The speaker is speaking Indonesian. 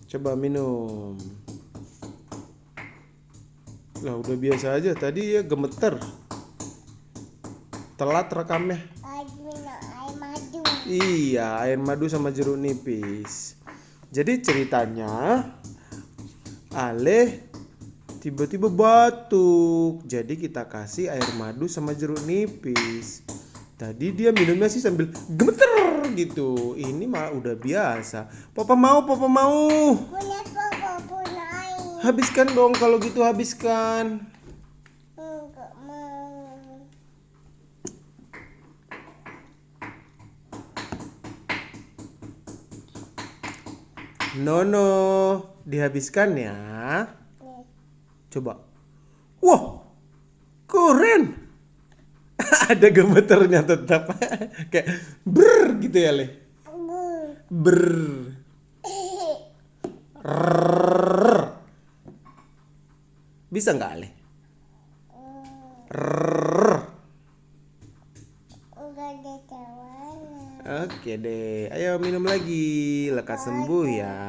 Coba minum. Lah udah biasa aja. Tadi ya gemeter. Telat rekamnya. Lagi minum air madu. Iya, air madu sama jeruk nipis. Jadi ceritanya Ale tiba-tiba batuk. Jadi kita kasih air madu sama jeruk nipis. Tadi dia minumnya sih sambil gemeter gitu. Ini malah udah biasa. Papa mau, papa mau. Punya papa, punya air. Habiskan dong kalau gitu habiskan. Enggak mau. Nono, dihabiskan ya. Nih. Coba. Wah, keren. Ada gemeternya tetap. Kayak ber gitu ya, Le. Bu. Ber. Rrrr. Bisa nggak, Ale? Rrrr. Enggak ada cawana. Oke deh, ayo minum lagi. Lekas sembuh ya.